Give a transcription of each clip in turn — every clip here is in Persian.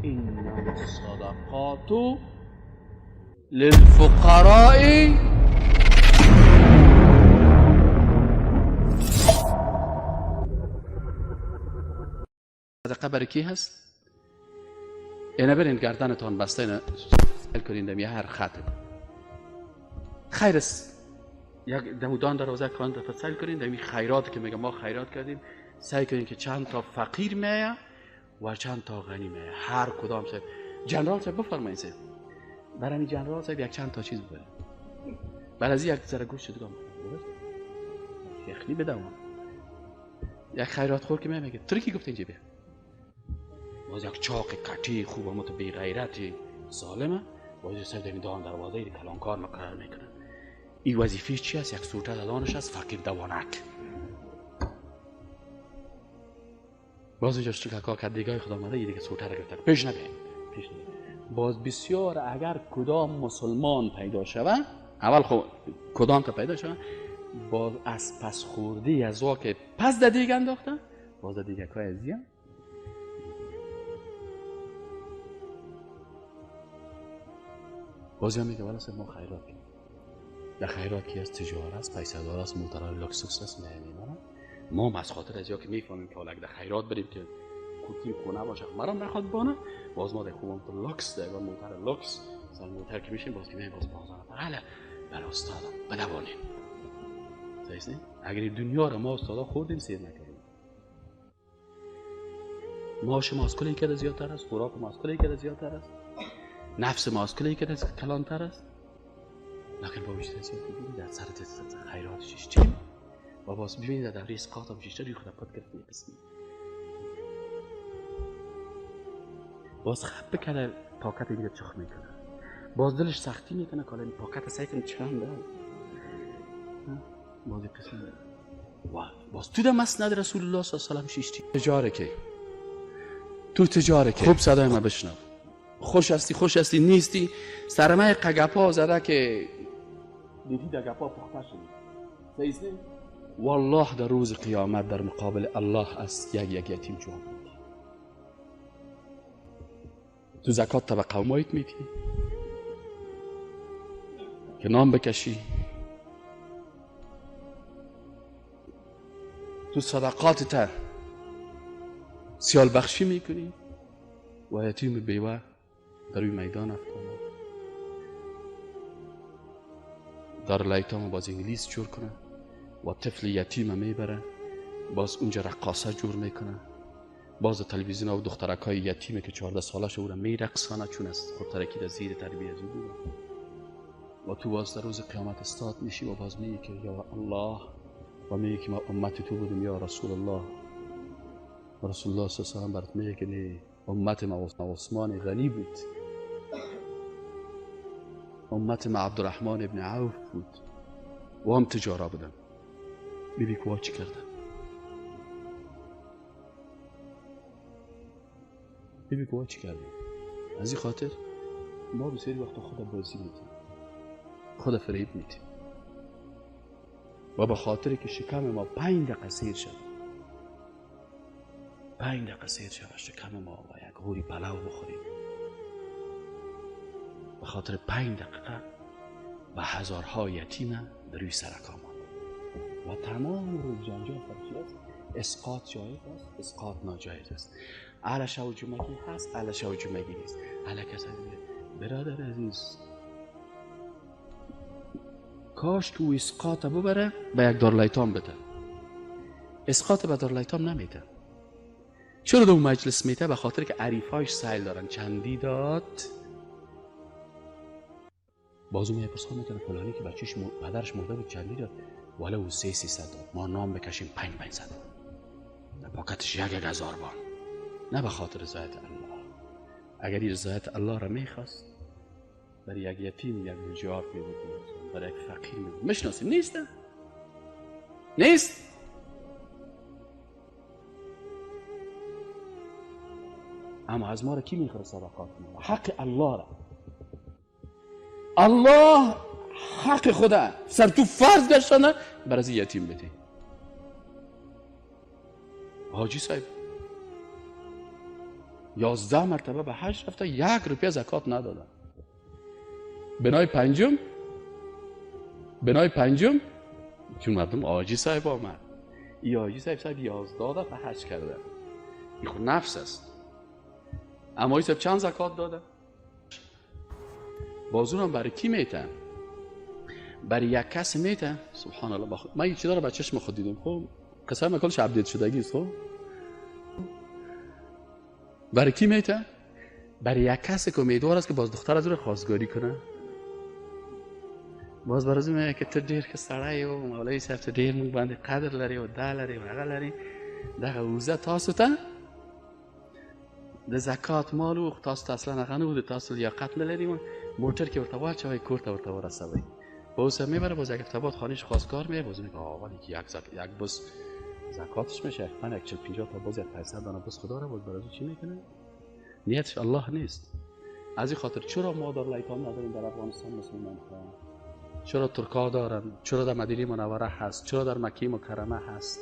انما الصدقات للفقراء. صدقه برای کی هست؟ اینه برین گردنتان بسته اینه سیل کنین دمی هر خطه خیر است. یک دمودان دروازه کان دفعه سیل کنین دمی خیرات که میگه ما خیرات کردیم، سعی کنین که چند تا فقیر میه و چند تا غنی میه، هر کدام سیل. جنرال صاحب بفرمایید صاحب، برای این جنرال صاحب یک چند تا چیز ببره، بعد از یک ذره گوشت دیگه یخنی بده. یک خیرات خور که میگه تو کی گفت اینجا بیا، باز یک چاق کٹی خوب هم تو بی غیرتی سالمه، باید سر دمی دان دروازه ای کلانکار مقرر میکنن. این وظیفه چی است؟ یک سوته دادانش است فقیر دوانک. باز اینجا شکاکا که دیگه خدا آمده یه دیگه سوته را گرفتن پیش نبین. باز بسیار اگر کدام مسلمان پیدا شوه، اول خب کدام تا پیدا شوه، باز از پس خوردی از وا که پس در دیگه انداخته، باز در دیگه که ازیه بازی هم میگه والا سر ما خیرات کنیم. در خیرات کی از تجارت است، پیسه دار است، موتر لوکسوس است، نمیدونم. ما از خاطر از یا که میفهمیم که حالا در خیرات بریم که کوتی خونه باشه مرام نخواد بانه، باز ما در خوبم تو لوکس در موتر لوکس سر موتر که میشیم باز که میگیم باز بازار بله بله استادا بدوانیم. صحیح نه؟ اگر دنیا رو ما استادا خوردیم سیر نکردیم. معاش ما از کلی که زیادتر است، خوراک ما از کلی که زیادتر است، نفس ما از کلی که کلانتر است، لکن با بیشتر زیاد ببینید در سر خیراتش چی؟ و باز ببینید در دوره اسقاط هم بیشتر روی خود پاد گرفت می‌قسمی. باز خب بکنه پاکت میگه چخ میکنه، باز دلش سختی میکنه که این پاکت سعی کنه چنده باز قسم باز تو در مسند رسول الله صلی الله علیه و شیشتی تجاره که تو تجاره که خوب صدای ما بشنو، خوش هستی نیستی، سرمه قگپا زده که دیدی در گپا پخته شدی. صحیح نه؟ والله در روز قیامت در مقابل الله است یک یتیم جواب میدی. تو زکات تا به قومایت میدی که نام بکشی، تو صدقات تا سیال بخشی میکنی و یتیم بیوه در روی میدان افتاده. در لایتام باز انگلیس جور کنه و طفل یتیم میبره، باز اونجا رقاصه جور میکنه، باز تلویزیون و دخترکای یتیمه که 14 سالش او را میرقصانه چون از خودترکی در زیر تربیت بوده و تو باز در روز قیامت استاد میشی و باز میگی که یا الله و میگی که ما امت تو بودیم یا رسول الله و رسول الله صلی الله علیه و آله برات میگه که نه امت ما عثمان غنی بود، امت ما عبدالرحمن ابن عوف بود و هم تجاره بودن. ببین که چی کردن، ببین که چی کردن. از این خاطر ما بسیاری وقتا خود بازی میدیم، خود فریب میدیم و به خاطر که شکم ما 5 دقیقه سیر شد، 5 دقیقه سیر شد شکم ما و یک غوری پلاو بخوریم، به خاطر 5 دقیقه و هزارها یتیم در روی سرکا ماند و تمام روز جنجال فرقی است. اسقاط جایز است، اسقاط ناجایز است، اهل شو جمعگی هست، اهل شو جمعگی نیست. اهل کسی برادر عزیز کاش تو اسقاط ببره به یک دارالایتام بده، اسقاط به دارالایتام نمیده. چرا دو مجلس میده؟ به خاطر که عریفاش سیل دارن چندی داد، بازو میپرسن میکنه فلانی که بچهش پدرش مرده بود چندی داد، والا او 300 داد، ما نام بکشیم 500 در پاکتش 1000 بان. نه به خاطر رضایت الله. اگر این رضایت الله را میخواست برای یک یتیم یک مجاب میبود، برای یک فقیر میبود. مشناسیم نیست؟ نیست؟ اما از ما را کی میخوره صدقات ما؟ حق الله را. الله حق خدا سر تو فرض گشتنه بر از یتیم بده. حاجی صاحب 11 مرتبه به حج رفته، 1 روپیه زکات ندادن. بنای پنجم چون مردم آجی صاحب آمد، ای آجی صاحب 11 دفعه حج کرده، این خود نفس است. اما صاحب چند زکات داده؟ بازون هم برای کی میتن؟ برای یک کس میتن. سبحان الله. بخود من یه چیزا رو با چشم خود دیدم. خب قصه من کلش اپدیت شدگی است. خب برای کی میتن؟ برای یک کسی که امیدوار است که باز دختر از او خواستگاری کنه. باز برای میگه که تو دیر که سړی و مولوی صاحب تو دیر مونږ باندې قدر لري او دا لري او هغه لري، دغه وزه تاسو ته د زکات مال او تاسو ته اصلا هغه نه و، تاسو لیاقت نه لري، موټر کې ورته واچوئ کور ته ورته ورسوئ. باز میبره باز یک افتباد خانهش خواستگار میره، باز میگه آقا یک بس زکاتش میشه من 40-50 تا باز 500 دانه بس خدا رو باز برای چی میکنه؟ نیتش الله نیست. از این خاطر چرا ما در لایتام نداریم در افغانستان مسلمان ها؟ چرا ترکا دارن؟ چرا در مدینه منوره هست؟ چرا در مکه مکرمه هست؟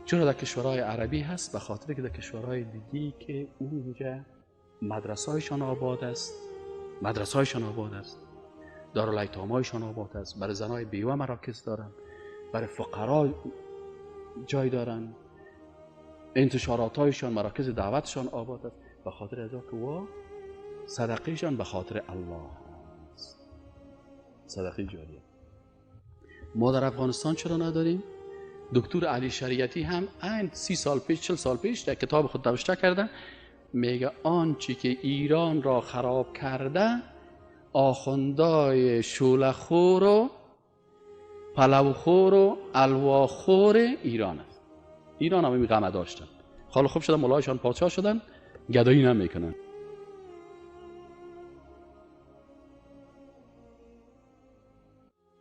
چرا در کشورهای عربی هست؟ به خاطر که در کشورهای دیگی که اونجا مدرسه‌هایشان آباد است، دارالایتام‌هایشان آباد است، برای زنای بیوه مراکز دارن، برای فقرا جای دارن، انتشارات‌هایشان مراکز دعوتشان آباد است، به خاطر ازا که وا صدقه‌شان به خاطر الله است، صدقه جاریه. ما در افغانستان چرا نداریم؟ دکتر علی شریعتی هم این 30 سال پیش 40 سال پیش در کتاب خود نوشته کرده، میگه آنچه که ایران را خراب کرده آخوندای شولخور و پلوخور و الواخور ایران است. ایران هم این غمه داشتن، حالا خوب شدن ملایشان پادشاه شدن، گدایی نمیکنن.